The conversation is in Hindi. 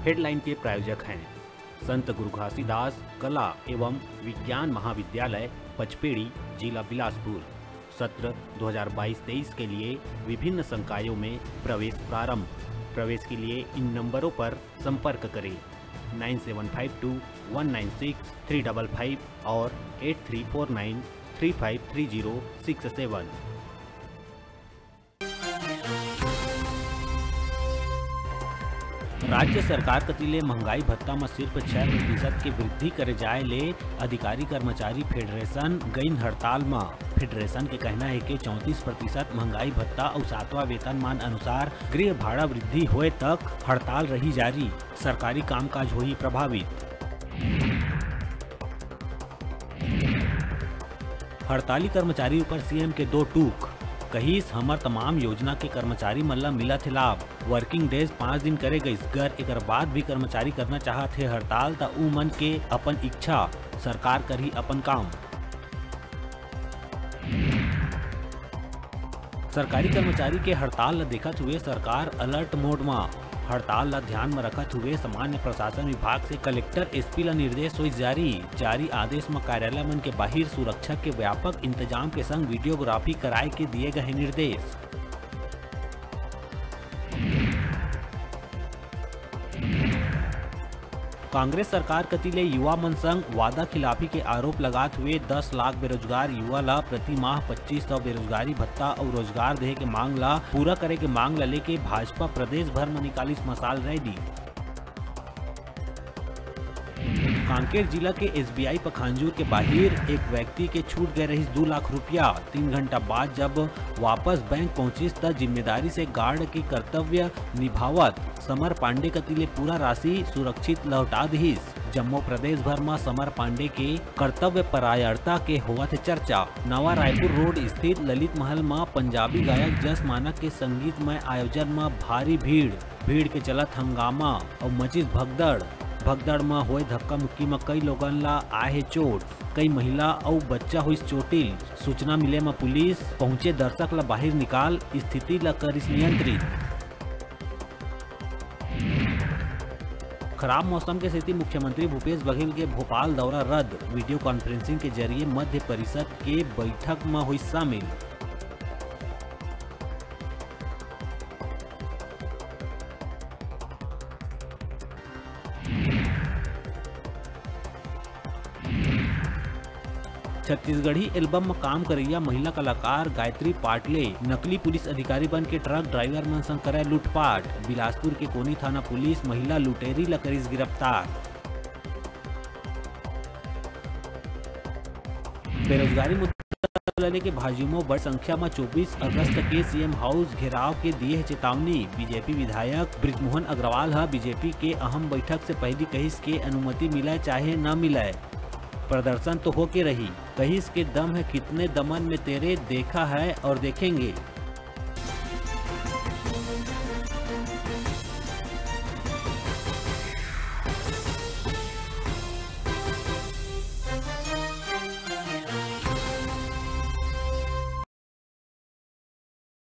हेडलाइन के प्रायोजक हैं संत गुरु घासीदास कला एवं विज्ञान महाविद्यालय पचपेड़ी, जिला बिलासपुर। सत्र 2022-23 के लिए विभिन्न संकायों में प्रवेश प्रारंभ। प्रवेश के लिए इन नंबरों पर संपर्क करें 9752196355 और 8349353067। राज्य सरकार कतिले महंगाई भत्ता में सिर्फ 6% के वृद्धि करे जाए ले अधिकारी कर्मचारी फेडरेशन गईन हड़ताल में। फेडरेशन के कहना है कि 34% महंगाई भत्ता और 7वां वेतनमान अनुसार गृह भाड़ा वृद्धि होए तक हड़ताल रही जारी। सरकारी कामकाज हुई प्रभावित। हड़ताली कर्मचारी ऊपर सीएम के 2 टूक। कहिस हमर तमाम योजना के कर्मचारी मन ला मिलत है लाभ। वर्किंग डेज 5 दिन करे गईस, गर एकर बाद भी कर्मचारी करना चाहत है हड़ताल त उ मन के अपन इच्छा, सरकार करही अपन काम। सरकारी कर्मचारी के हड़ताल ला देखत हुए सरकार अलर्ट मोड में। हड़ताल ला ध्यान में रखत हुए सामान्य प्रशासन विभाग से कलेक्टर एसपी ला निर्देश हुई जारी आदेश में कार्यालय मन के बाहर सुरक्षा के व्यापक इंतजाम के संग वीडियोग्राफी कराए के दिए गए निर्देश। कांग्रेस सरकार कतिले युवा मन संग वादा खिलाफी के आरोप लगाते हुए 10 लाख बेरोजगार युवा ला प्रति माह 2500 बेरोजगारी भत्ता और रोजगार देहे के मांग ला पूरा करे के मांग ला लेके भाजपा प्रदेश भर में निकालिस मसाल रैली। कांकेर जिला के एसबीआई पखांजूर के बाहर एक व्यक्ति के छूट गए रही 2 लाख रुपया। 3 घंटा बाद जब वापस बैंक पहुंचिस त जिम्मेदारी से गार्ड के कर्तव्य निभावत समर पांडे कतिले पूरा राशि सुरक्षित लौटा दीस। जम्मू प्रदेश भर में समर पांडे के कर्तव्य परायणता के होवत चर्चा। नवा रायपुर रोड स्थित ललित महल में पंजाबी गायक जस मानक के संगीतमय आयोजन में भारी भीड़ के चलत हंगामा और मचिस भगदड़ में हुए धक्का मुक्की में कई लोगन ला आए चोट। कई महिला और बच्चा हुई चोटिल। सूचना मिले में पुलिस पहुंचे दर्शक ला बाहर निकाल स्थिति ला करिस नियंत्रित। खराब मौसम के स्थिति मुख्यमंत्री भूपेश बघेल के भोपाल दौरा रद्द। वीडियो कॉन्फ्रेंसिंग के जरिए मध्य परिषद के बैठक में हुई शामिल। छत्तीसगढ़ी एल्बम में काम करैया महिला कलाकार गायत्री पाटले नकली पुलिस अधिकारी बन के ट्रक ड्राइवर मन संग करे लूटपाट। बिलासपुर के कोनी थाना पुलिस महिला लुटेरी ला करिस गिरफ्तार। बेरोजगारी मुद्दा लेके भाजयुमो बड़ी संख्या में 24 अगस्त के सीएम हाउस घेराव के दिए है चेतावनी। बीजेपी विधायक बृजमोहन अग्रवाल हा बीजेपी के अहम बैठक से पहले कहिस के अनुमति मिले चाहे न मिले प्रदर्शन तो होके रही। कहिस के दम है कितने दमन में तेरे देखा है और देखेंगे।